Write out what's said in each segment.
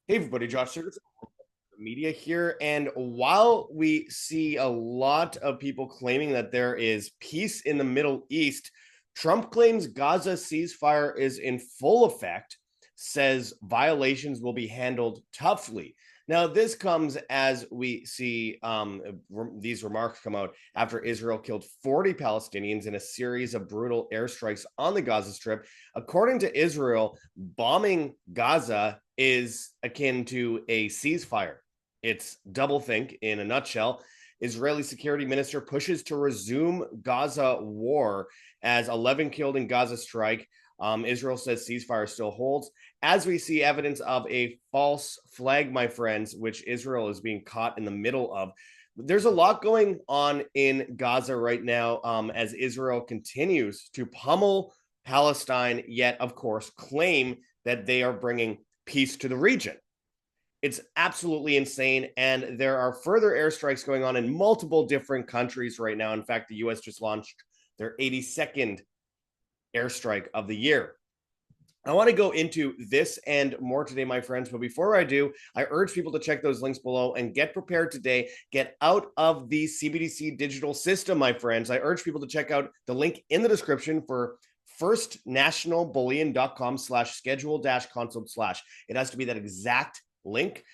Hey everybody, Josh Sigurdson, media here. And while we see a lot of people claiming that there is peace in the Middle East, Trump claims Gaza ceasefire is in full effect, says violations will be handled toughly. Now, this comes as we see these remarks come out after Israel killed 40 Palestinians in a series of brutal airstrikes on the Gaza Strip. According to Israel, bombing Gaza is akin to a ceasefire. It's doublethink in a nutshell. Israeli security minister pushes to resume Gaza war as 11 killed in Gaza strike. Israel says ceasefire still holds. As we see evidence of a false flag, my friends, which Israel is being caught in the middle of. There's a lot going on in Gaza right now as Israel continues to pummel Palestine, yet, of course, claim that they are bringing peace to the region. It's absolutely insane. And there are further airstrikes going on in multiple different countries right now. In fact, the US just launched their 82nd airstrike of the year. I want to go into this and more today, my friends. But before I do, I urge people to check those links below and get prepared today. Get out of the CBDC digital system, my friends. I urge people to check out the link in the description for firstnationalbullion.com/schedule-consult/. It has to be that exact link.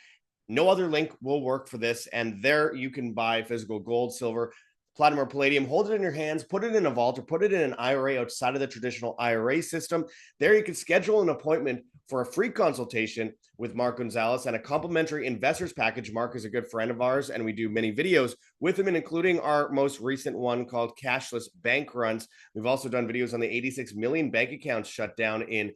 No other link will work for this. And there you can buy physical gold, silver, platinum, or palladium. Hold it in your hands, put it in a vault, or put it in an IRA outside of the traditional IRA system. There you can schedule an appointment for a free consultation with Mark Gonzalez and a complimentary investors package. Mark is a good friend of ours, and we do many videos with him, and including our most recent one called Cashless Bank Runs. We've also done videos on the 86 million bank accounts shut down in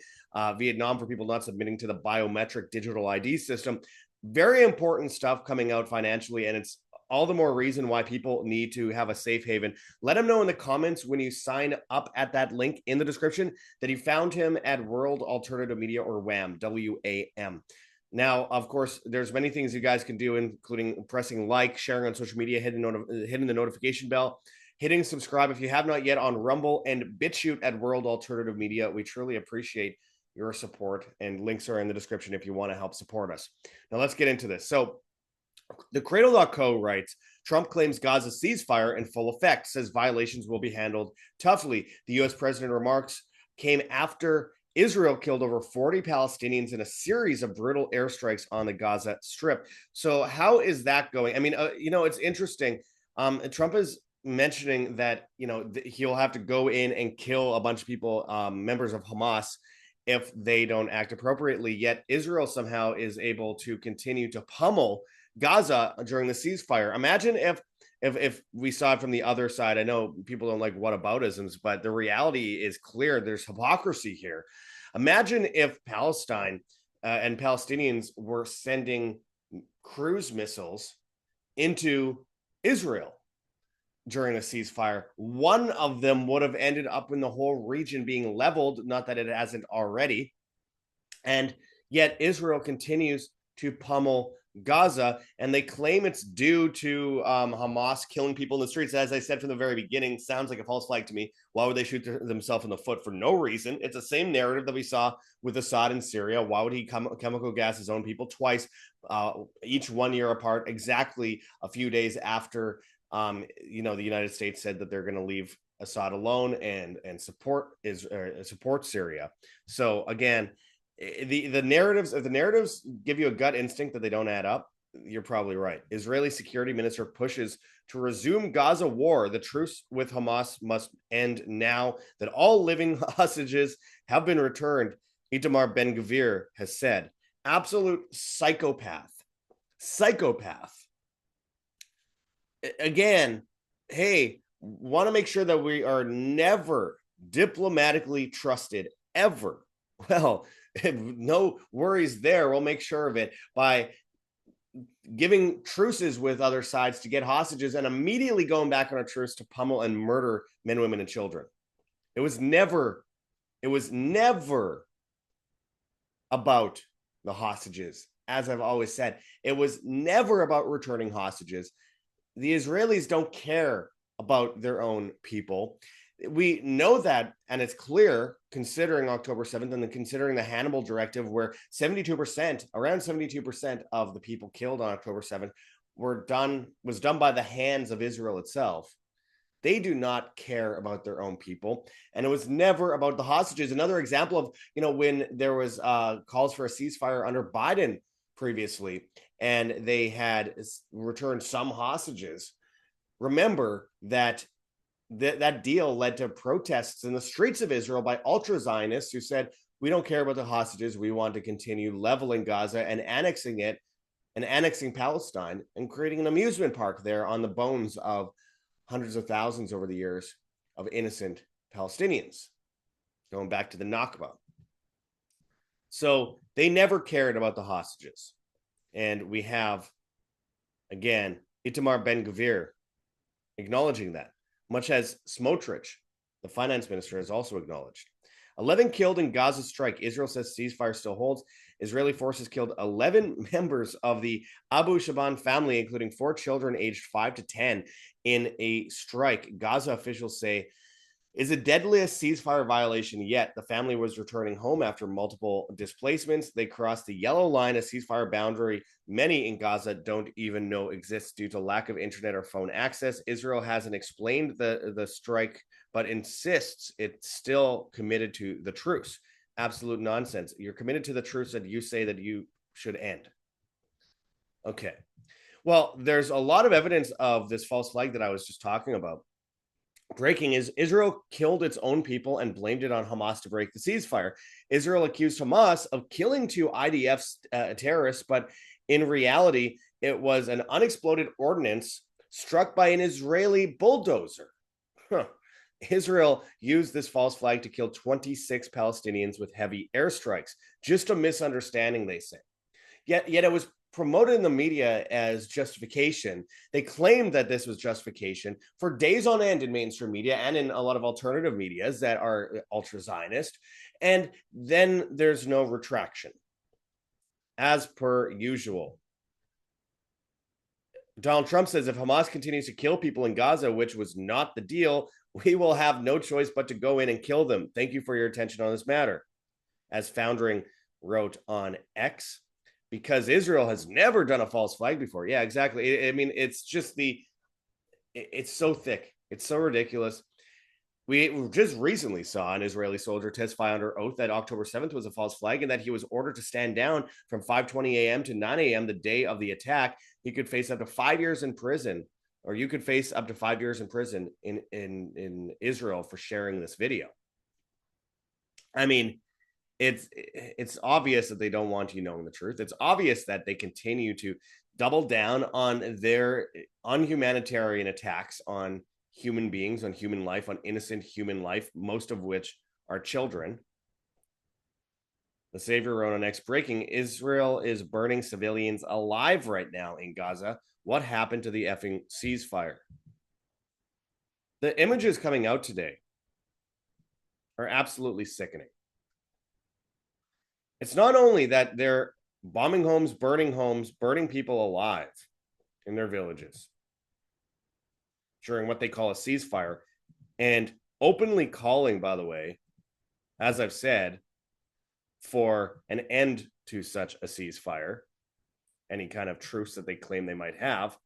Vietnam for people not submitting to the biometric digital ID system. Very important stuff coming out financially, and it's all the more reason why people need to have a safe haven. Let him know in the comments when you sign up at that link in the description that you found him at World Alternative Media, or WAM, WAM. Now, of course, there's many things you guys can do, including pressing like, sharing on social media, hitting the notification bell, hitting subscribe if you have not yet on Rumble, and BitChute at World Alternative Media. We truly appreciate your support, and links are in the description if you want to help support us. Now, let's get into this. So, the Cradle.co writes, Trump claims Gaza ceasefire in full effect, says violations will be handled toughly. The U.S. president remarks came after Israel killed over 40 Palestinians in a series of brutal airstrikes on the Gaza Strip. So how is that going? I mean, it's interesting. Trump is mentioning that, he'll have to go in and kill a bunch of people, members of Hamas, if they don't act appropriately. Yet Israel somehow is able to continue to pummel Gaza during the ceasefire. Imagine if we saw it from the other side. I know people don't like whataboutisms, but the reality is clear. There's hypocrisy here. Imagine if Palestine and Palestinians were sending cruise missiles into Israel during a ceasefire. One of them would have ended up in the whole region being leveled, not that it hasn't already. And yet Israel continues to pummel Gaza, and they claim it's due to Hamas killing people in the streets. As I said from the very beginning, sounds like a false flag to me. Why would they shoot themselves in the foot for no reason? It's the same narrative that we saw with Assad in Syria. Why would he chemical gas his own people twice, each 1 year apart, exactly a few days after the United States said that they're going to leave Assad alone and support Syria. So again, the narratives, if the narratives give you a gut instinct that they don't add up, you're probably right. Israeli security minister pushes to resume Gaza war. The truce with Hamas must end now that all living hostages have been returned, Itamar Ben-Gvir has said. Absolute psychopath. Again, hey, want to make sure that we are never diplomatically trusted, ever. Well, no worries there. We'll make sure of it by giving truces with other sides to get hostages and immediately going back on a truce to pummel and murder men, women, and children. It was never about the hostages. As I've always said, it was never about returning hostages. The Israelis don't care about their own people. We know that, and it's clear considering October 7th and then considering the Hannibal Directive, where 72%, around 72% of the people killed on October 7th was done by the hands of Israel itself. They do not care about their own people, and it was never about the hostages. Another example of, when there was calls for a ceasefire under Biden previously, and they had returned some hostages. Remember that that deal led to protests in the streets of Israel by ultra-Zionists who said, we don't care about the hostages. We want to continue leveling Gaza and annexing it and annexing Palestine and creating an amusement park there on the bones of hundreds of thousands over the years of innocent Palestinians, going back to the Nakba. So they never cared about the hostages. And we have, again, Itamar Ben-Gvir acknowledging that, much as Smotrich, the finance minister, has also acknowledged. 11 killed in Gaza strike. Israel says ceasefire still holds. Israeli forces killed 11 members of the Abu Shaban family, including 4 children aged 5 to 10, in a strike. Gaza officials say is the deadliest ceasefire violation yet. The family was returning home after multiple displacements. They crossed the yellow line, a ceasefire boundary many in Gaza don't even know exists due to lack of internet or phone access. Israel hasn't explained the strike, but insists it's still committed to the truce. Absolute nonsense. You're committed to the truce that you say that you should end. Okay. Well, there's a lot of evidence of this false flag that I was just talking about. Breaking is Israel killed its own people and blamed it on Hamas to break the ceasefire. Israel accused Hamas of killing 2 IDF terrorists, but in reality, it was an unexploded ordnance struck by an Israeli bulldozer. Israel used this false flag to kill 26 Palestinians with heavy airstrikes. Just a misunderstanding, they say. Yet it was promoted in the media as justification. They claimed that this was justification for days on end in mainstream media and in a lot of alternative medias that are ultra-Zionist. And then there's no retraction, as per usual. Donald Trump says if Hamas continues to kill people in Gaza, which was not the deal, we will have no choice but to go in and kill them. Thank you for your attention on this matter. As Foundering wrote on X, because Israel has never done a false flag before. Yeah, exactly. I mean, it's just it's so thick. It's so ridiculous. We just recently saw an Israeli soldier testify under oath that October 7th was a false flag and that he was ordered to stand down from 5:20 a.m. to 9 a.m. the day of the attack. He could face up to 5 years in prison, or you could face up to 5 years in prison in Israel for sharing this video. I mean, it's obvious that they don't want you knowing the truth. It's obvious that they continue to double down on their unhumanitarian attacks on human beings, on human life, on innocent human life, most of which are children. The Savior wrote on X, breaking, Israel is burning civilians alive right now in Gaza. What happened to the effing ceasefire? The images coming out today are absolutely sickening. It's not only that they're bombing homes, burning people alive in their villages during what they call a ceasefire, and openly calling, by the way, as I've said, for an end to such a ceasefire, any kind of truce that they claim they might have.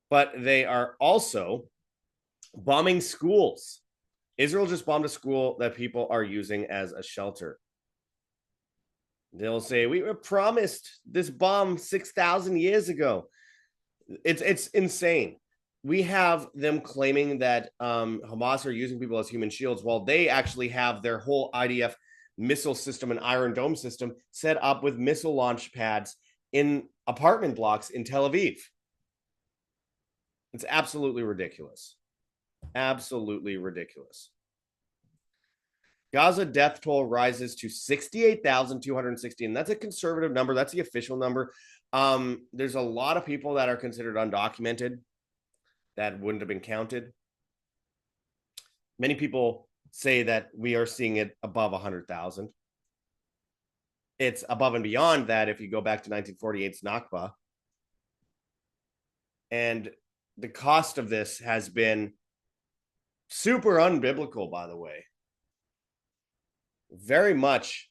But they are also bombing schools. Israel just bombed a school that people are using as a shelter. They'll say, we were promised this bomb 6,000 years ago. It's insane. We have them claiming that Hamas are using people as human shields, while they actually have their whole IDF missile system and Iron Dome system set up with missile launch pads in apartment blocks in Tel Aviv. It's absolutely ridiculous. Absolutely ridiculous. Gaza death toll rises to 68,260, and that's a conservative number. That's the official number. There's a lot of people that are considered undocumented that wouldn't have been counted. Many people say that we are seeing it above 100,000. It's above and beyond that if you go back to 1948's Nakba. And the cost of this has been Super unbiblical, by the way. Very much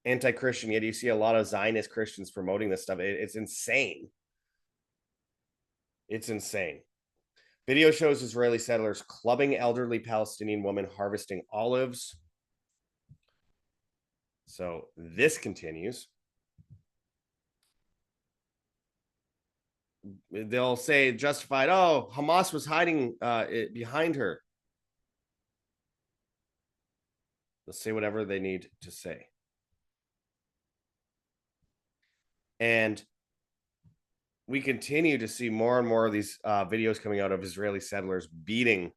anti-Christian, yet you see a lot of Zionist Christians promoting this stuff. It's insane. It's insane. Video shows Israeli settlers clubbing elderly Palestinian woman harvesting olives. So this continues. They'll say justified, oh, Hamas was hiding behind her. They'll say whatever they need to say. And we continue to see more and more of these videos coming out of Israeli settlers beating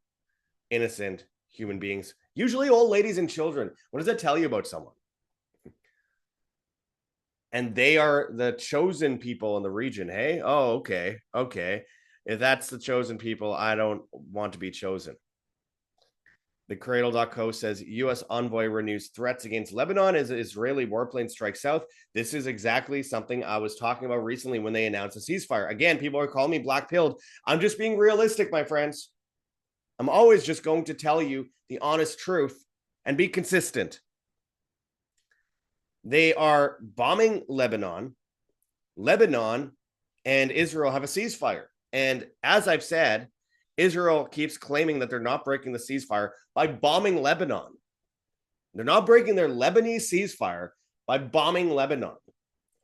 innocent human beings, usually old ladies and children. What does that tell you about someone? And they are the chosen people in the region. Hey, oh, okay. If that's the chosen people, I don't want to be chosen. The Cradle.co says U.S. envoy renews threats against Lebanon as Israeli warplane strikes south. This is exactly something I was talking about recently when they announced a ceasefire. Again, people are calling me black-pilled. I'm just being realistic, my friends. I'm always just going to tell you the honest truth and be consistent. They are bombing Lebanon. Lebanon and Israel have a ceasefire. And as I've said, Israel keeps claiming that they're not breaking the ceasefire by bombing Lebanon. They're not breaking their Lebanese ceasefire by bombing Lebanon.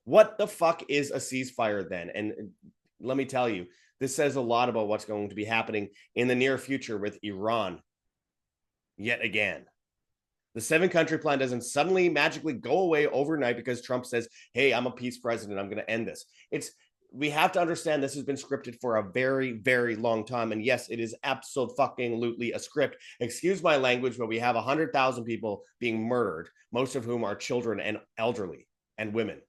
What the fuck is a ceasefire then? And let me tell you, this says a lot about what's going to be happening in the near future with Iran. Yet again, the 7-country plan doesn't suddenly magically go away overnight because Trump says, hey, I'm a peace president, I'm going to end this. We have to understand this has been scripted for a very, very long time. And yes, it is absolutely a script. Excuse my language, but we have 100,000 people being murdered, most of whom are children and elderly and women.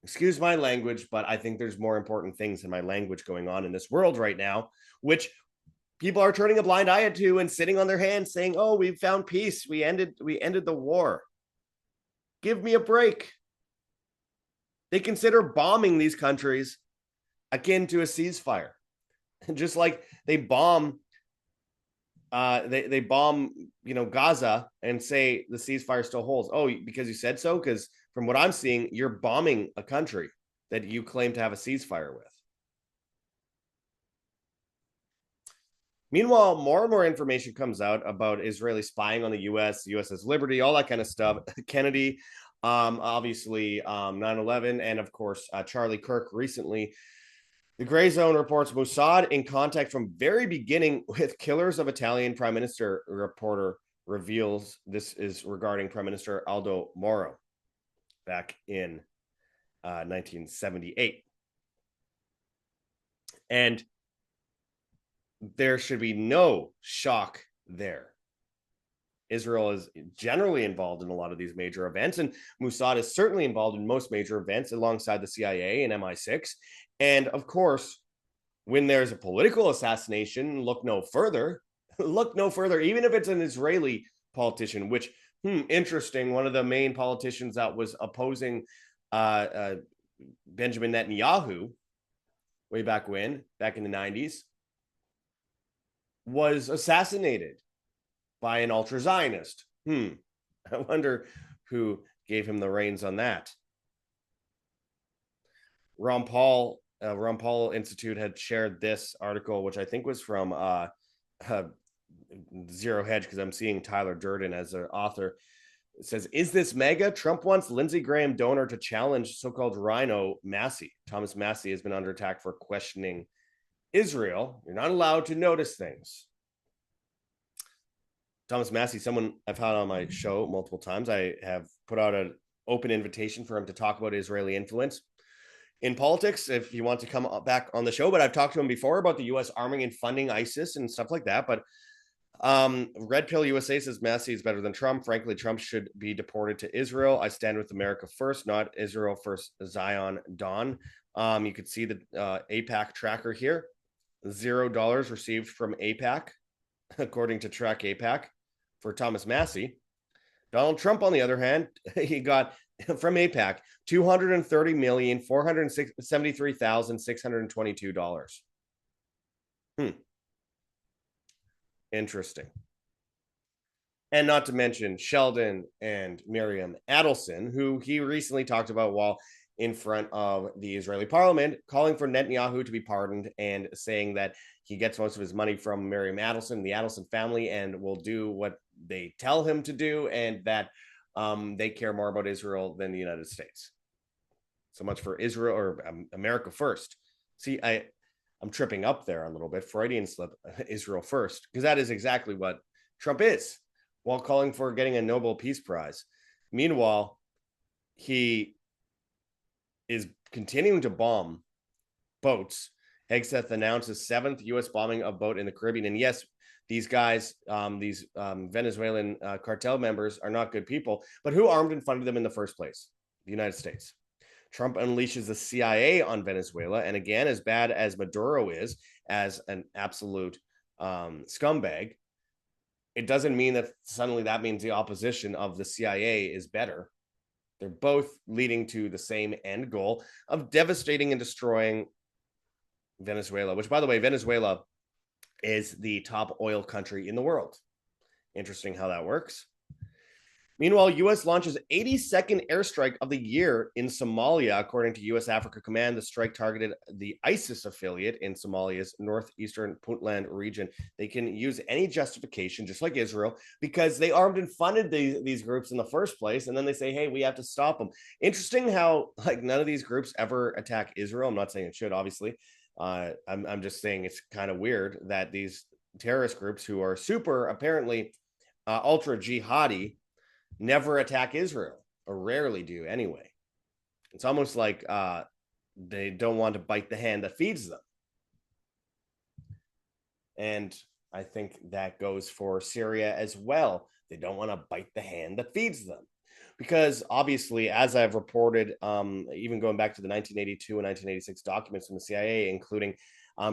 Excuse my language, but I think there's more important things than my language going on in this world right now, which people are turning a blind eye to and sitting on their hands saying, oh, we've found peace. We ended the war. Give me a break. They consider bombing these countries akin to a ceasefire. Just like they bomb they bomb, Gaza and say the ceasefire still holds. Oh, because you said so? Because from what I'm seeing, you're bombing a country that you claim to have a ceasefire with. Meanwhile, more and more information comes out about Israeli spying on the U.S., U.S.'s liberty, all that kind of stuff. Kennedy, obviously 9/11, and of course, Charlie Kirk recently. The Gray Zone reports Mossad in contact from very beginning with killers of Italian Prime Minister. Reporter reveals this is regarding Prime Minister Aldo Moro back in 1978. And there should be no shock there. Israel is generally involved in a lot of these major events, and Mossad is certainly involved in most major events alongside the CIA and MI6. And of course, when there's a political assassination, look no further. Look no further, even if it's an Israeli politician, which, interesting. One of the main politicians that was opposing Benjamin Netanyahu way back in the 90s, was assassinated by an ultra-Zionist. I wonder who gave him the reins on that. Ron Paul Institute had shared this article, which I think was from Zero Hedge, because I'm seeing Tyler Durden as an author. It says, is this mega? Trump wants Lindsey Graham donor to challenge so-called Rhino Massey. Thomas Massey has been under attack for questioning Israel. You're not allowed to notice things. Thomas Massey, someone I've had on my show multiple times. I have put out an open invitation for him to talk about Israeli influence in politics if you want to come back on the show. But I've talked to him before about the U.S. arming and funding ISIS and stuff like that. But Red Pill USA says Massey is better than Trump. Frankly, Trump should be deported to Israel. I stand with America first, not Israel first. Zion Dawn. You could see the AIPAC tracker here. $0 received from AIPAC, according to Track AIPAC, for Thomas Massey. Donald Trump, on the other hand, he got from AIPAC $230,473,622. Interesting. And not to mention Sheldon and Miriam Adelson, who he recently talked about while in front of the Israeli parliament, calling for Netanyahu to be pardoned and saying that he gets most of his money from Miriam Adelson, the Adelson family, and will do what they tell him to do, and that they care more about Israel than the United States. So much for Israel, or America first. See, I'm tripping up there a little bit. Freudian slip, Israel first, because that is exactly what Trump is, while calling for getting a Nobel Peace Prize. Meanwhile, he is continuing to bomb boats. Hegseth announced his 7th U.S. bombing of boat in the Caribbean. And yes, these guys, these Venezuelan cartel members are not good people, but who armed and funded them in the first place? The United States. Trump unleashes the CIA on Venezuela. And again, as bad as Maduro is as an absolute scumbag, it doesn't mean that suddenly that means the opposition of the CIA is better. They're both leading to the same end goal of devastating and destroying Venezuela, which, by the way, Venezuela is the top oil country in the world. Interesting how that works. Meanwhile, U.S. launches 82nd airstrike of the year in Somalia, according to U.S. Africa Command. The strike targeted the ISIS affiliate in Somalia's northeastern Puntland region. They can use any justification, just like Israel, because they armed and funded these groups in the first place, and then they say, hey, we have to stop them. Interesting how none of these groups ever attack Israel. I'm not saying it should, obviously. I'm just saying it's kind of weird that these terrorist groups, who are super, apparently, ultra jihadi, never attack Israel, or rarely do anyway. It's almost like they don't want to bite the hand that feeds them. And I think that goes for Syria as well. They don't want to bite the hand that feeds them. Because obviously, as I've reported, even going back to the 1982 and 1986 documents from the CIA, including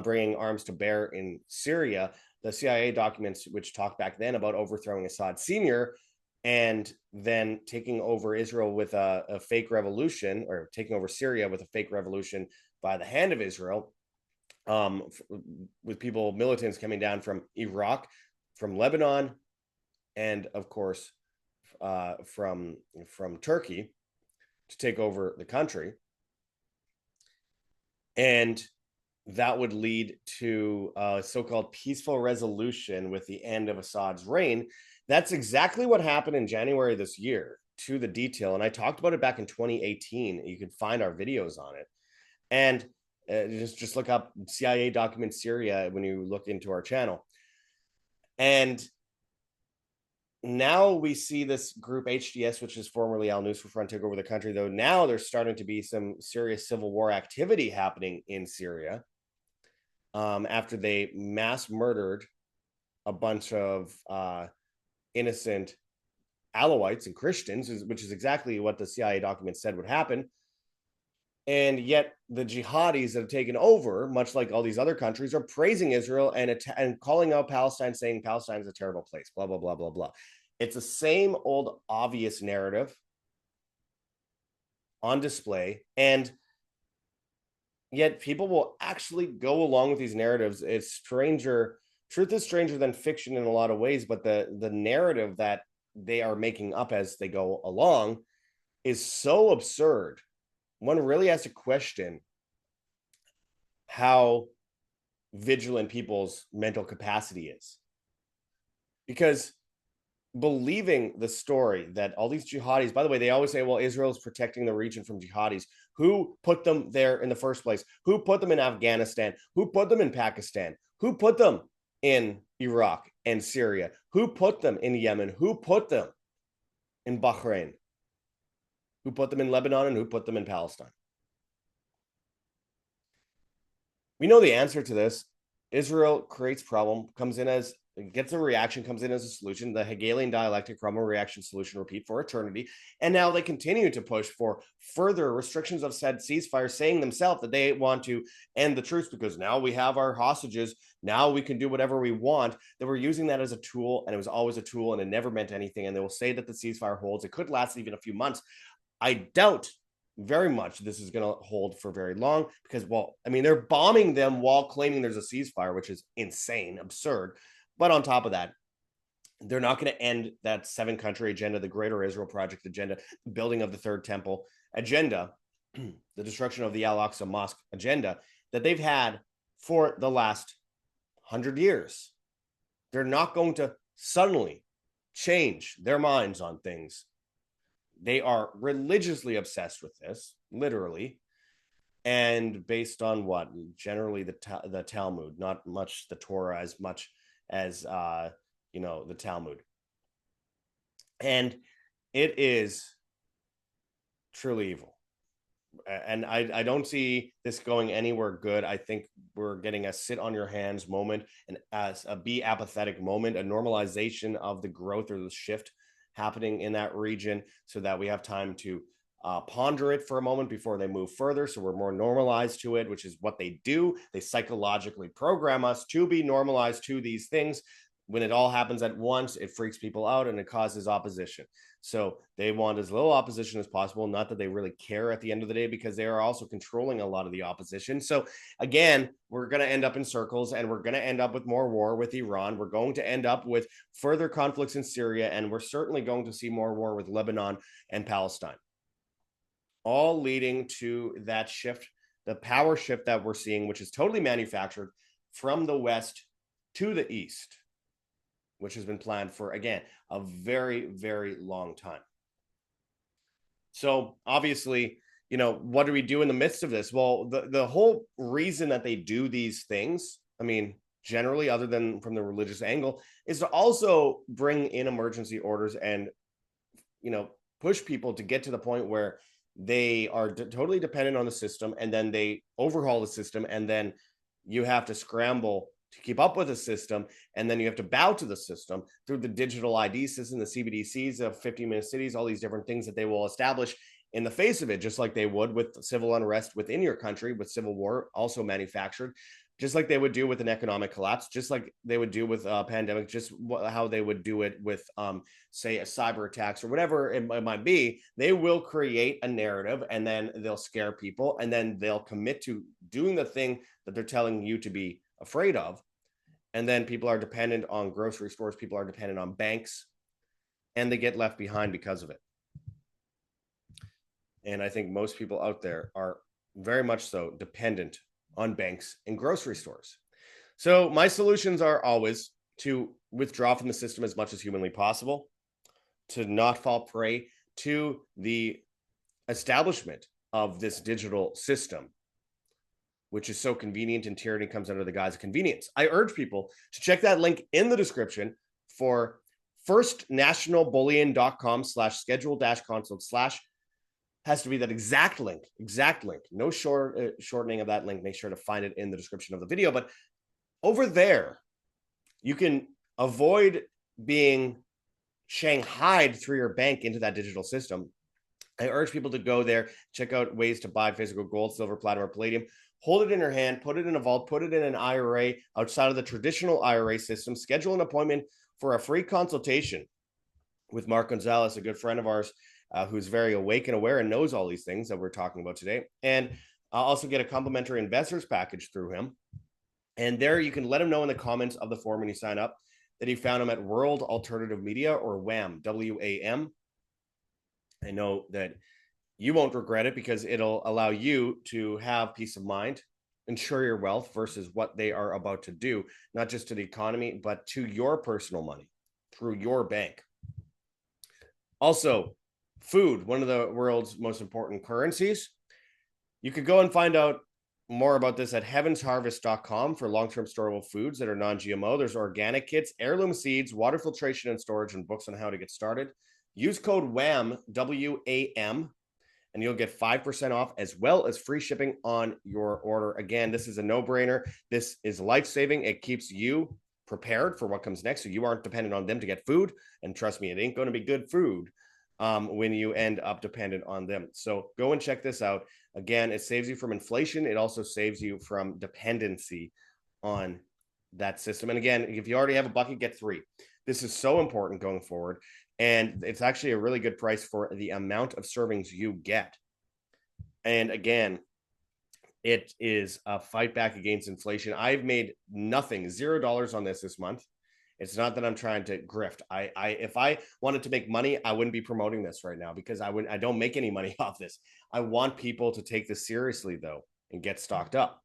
bringing arms to bear in Syria, the CIA documents, which talked back then about overthrowing Assad Sr., and then taking over Israel with a fake revolution, or taking over Syria with a fake revolution by the hand of Israel, with militants coming down from Iraq, from Lebanon, and of course from Turkey to take over the country. And that would lead to a so-called peaceful resolution with the end of Assad's reign. That's exactly what happened in January this year, to the detail. And I talked about it back in 2018. You can find our videos on it. And just look up CIA documents Syria when you look into our channel. And now we see this group HDS, which is formerly Al-Nusra Front, take over the country, though now there's starting to be some serious civil war activity happening in Syria after they mass murdered a bunch of innocent Alawites and Christians, which is exactly what the CIA documents said would happen. And yet the jihadis that have taken over, much like all these other countries, are praising Israel and calling out Palestine, saying Palestine is a terrible place, blah, blah, blah, blah, blah. It's the same old obvious narrative on display. And yet people will actually go along with these narratives. It's stranger. Truth is stranger than fiction in a lot of ways, but the narrative that they are making up as they go along is so absurd. One really has to question how vigilant people's mental capacity is. Because believing the story that all these jihadis, by the way, they always say, well, Israel's protecting the region from jihadis. Who put them there in the first place? Who put them in Afghanistan? Who put them in Pakistan? Who put them in Iraq and Syria? Who put them in Yemen? Who put them in Bahrain? Who put them in Lebanon, and who put them in Palestine? We know the answer to this. Israel creates problem, gets a reaction, comes in as a solution. The Hegelian dialectic, problem, reaction, solution, repeat for eternity. And now they continue to push for further restrictions of said ceasefire, saying themselves that they want to end the truce because now we have our hostages. Now we can do whatever we want. They were using that as a tool, and it was always a tool, and it never meant anything. And they will say that the ceasefire holds. It could last even a few months. I doubt very much this is going to hold for very long because, well, I mean, they're bombing them while claiming there's a ceasefire, which is insane, absurd. But on top of that, they're not going to end that 7-country agenda, the Greater Israel Project agenda, the building of the Third Temple agenda, the destruction of the Al-Aqsa Mosque agenda that they've had for the last 100 years. They're not going to suddenly change their minds on things. They are religiously obsessed with this, literally, and based on what? Generally the Talmud, not much the Torah as much as the Talmud. And it is truly evil. And I don't see this going anywhere good. I think we're getting a sit on your hands moment, and as a be apathetic moment, a normalization of the growth or the shift happening in that region, so that we have time to ponder it for a moment before they move further. So we're more normalized to it, which is what they do. They psychologically program us to be normalized to these things. When it all happens at once, it freaks people out and it causes opposition. So they want as little opposition as possible. Not that they really care at the end of the day, because they are also controlling a lot of the opposition. So again, we're going to end up in circles, and we're going to end up with more war with Iran. We're going to end up with further conflicts in Syria, and we're certainly going to see more war with Lebanon and Palestine, all leading to that shift, the power shift that we're seeing, which is totally manufactured from the West to the East, which has been planned for, again, a very, very long time. So obviously, what do we do in the midst of this? Well, the whole reason that they do these things, I mean, generally, other than from the religious angle, is to also bring in emergency orders and, push people to get to the point where they are totally dependent on the system, and then they overhaul the system, and then you have to scramble to keep up with the system, and then you have to bow to the system through the digital ID system, the CBDCs of 15-minute cities, all these different things that they will establish in the face of it, just like they would with civil unrest within your country, with civil war also manufactured, just like they would do with an economic collapse, just like they would do with a pandemic, just how they would do it with, say, a cyber attacks or whatever it might be. They will create a narrative, and then they'll scare people, and then they'll commit to doing the thing that they're telling you to be afraid of. And then people are dependent on grocery stores, people are dependent on banks, and they get left behind because of it. And I think most people out there are very much so dependent on banks and grocery stores. So my solutions are always to withdraw from the system as much as humanly possible, to not fall prey to the establishment of this digital system, which is so convenient, and tyranny comes under the guise of convenience. I urge people to check that link in the description for firstnationalbullion.com/schedule-consult/ has to be that exact link. No shortening of that link. Make sure to find it in the description of the video. But over there, you can avoid being shanghaied through your bank into that digital system. I urge people to go there, check out ways to buy physical gold, silver, platinum, or palladium. Hold it in your hand, put it in a vault, put it in an IRA outside of the traditional IRA system. Schedule an appointment for a free consultation with Mark Gonzalez, a good friend of ours, who's very awake and aware and knows all these things that we're talking about today. And also get a complimentary investors package through him. And there you can let him know in the comments of the form when you sign up that you found him at World Alternative Media, or WAM, WAM. I know that you won't regret it, because it'll allow you to have peace of mind, ensure your wealth versus what they are about to do, not just to the economy, but to your personal money through your bank. Also, food, one of the world's most important currencies. You could go and find out more about this at heavensharvest.com for long-term storable foods that are non-GMO. There's organic kits, heirloom seeds, water filtration and storage, and books on how to get started. Use code WAM, WAM, and you'll get 5% off, as well as free shipping on your order. Again, this is a no-brainer. This is life-saving. It keeps you prepared for what comes next, so you aren't dependent on them to get food. And trust me, it ain't going to be good food when you end up dependent on them. So go and check this out. Again, it saves you from inflation. It also saves you from dependency on that system. And again, if you already have a bucket, get 3. This is so important going forward. And it's actually a really good price for the amount of servings you get. And again, it is a fight back against inflation. I've made nothing, $0 on this month. It's not that I'm trying to grift. If I wanted to make money, I wouldn't be promoting this right now because I don't make any money off this. I want people to take this seriously though and get stocked up.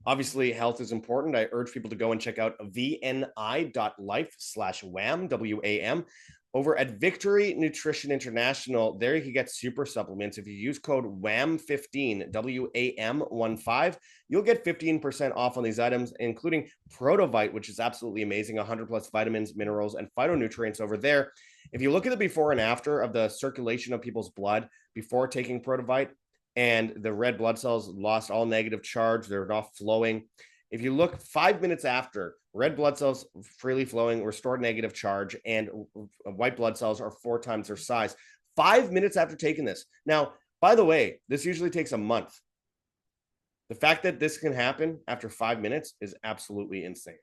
Obviously, health is important. I urge people to go and check out vni.life/WAM, WAM, over at Victory Nutrition International. There you can get super supplements. If you use code WAM15, WAM15, you'll get 15% off on these items, including Protovite, which is absolutely amazing, 100 plus vitamins, minerals, and phytonutrients over there. If you look at the before and after of the circulation of people's blood before taking Protovite, and the red blood cells lost all negative charge. They're not flowing. If you look 5 minutes after, red blood cells freely flowing, restored negative charge, and white blood cells are 4 times their size. 5 minutes after taking this. Now, by the way, this usually takes a month. The fact that this can happen after 5 minutes is absolutely insane.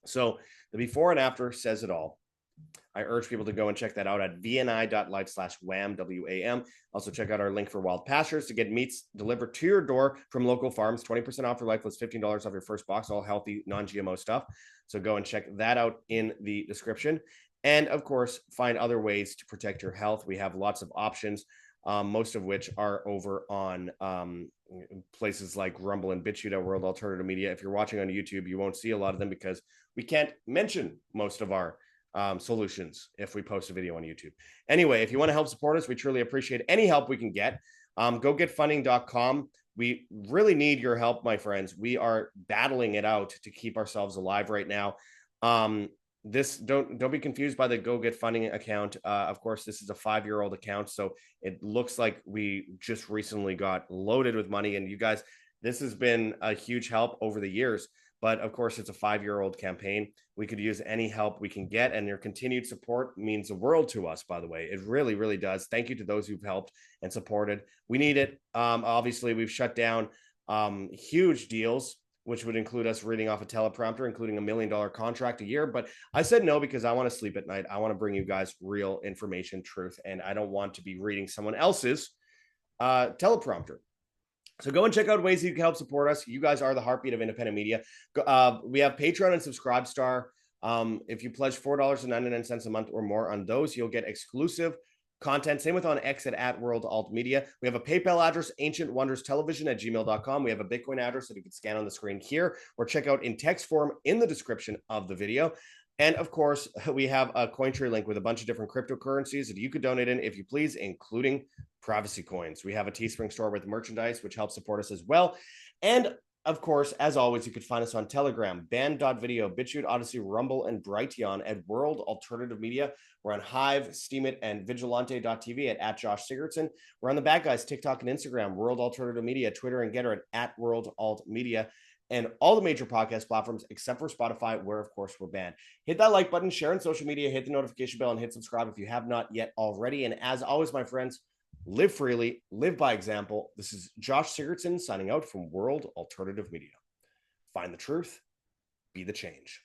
So the before and after says it all. I urge people to go and check that out at vni.life/WAM, WAM. Also check out our link for Wild Pastures to get meats delivered to your door from local farms. 20% off your life plus $15 off your first box, all healthy, non-GMO stuff. So go and check that out in the description. And of course, find other ways to protect your health. We have lots of options, most of which are over on places like Rumble and BitChute at World Alternative Media. If you're watching on YouTube, you won't see a lot of them because we can't mention most of our solutions if we post a video on YouTube. Anyway, if you want to help support us, we truly appreciate any help we can get. GoGetFunding.com. We really need your help, my friends. We are battling it out to keep ourselves alive right now. Don't be confused by the Go Get Funding account. Of course, this is a 5-year-old account, so it looks like we just recently got loaded with money. And you guys, this has been a huge help over the years. But of course, it's a 5-year-old campaign. We could use any help we can get, and your continued support means the world to us, by the way. It really, really does. Thank you to those who've helped and supported. We need it. Obviously, we've shut down huge deals, which would include us reading off a teleprompter, including $1 million contract a year. But I said no because I want to sleep at night. I want to bring you guys real information, truth, and I don't want to be reading someone else's teleprompter. So go and check out ways you can help support us. You guys are the heartbeat of independent media. We have Patreon and Subscribestar. If you pledge $4.99 a month or more on those, you'll get exclusive content. Same with on X at World Alt Media. We have a PayPal address, ancientwonderstelevision@gmail.com. We have a Bitcoin address that you can scan on the screen here or check out in text form in the description of the video. And of course, we have a Cointree link with a bunch of different cryptocurrencies that you could donate in if you please, including privacy coins. We have a Teespring store with merchandise, which helps support us as well. And of course, as always, you could find us on Telegram, band.video, BitChute, Odyssey, Rumble, and Brighteon at World Alternative Media. We're on Hive, Steemit, and Vigilante.tv at Josh Sigurdson. We're on the Bad Guys, TikTok and Instagram, World Alternative Media, Twitter and Getter at World Alt Media, and all the major podcast platforms except for Spotify, where, of course, we're banned. Hit that like button, share on social media, hit the notification bell, and hit subscribe if you have not yet already. And as always, my friends, live freely, live by example. This is Josh Sigurdson signing out from World Alternative Media. Find the truth, be the change.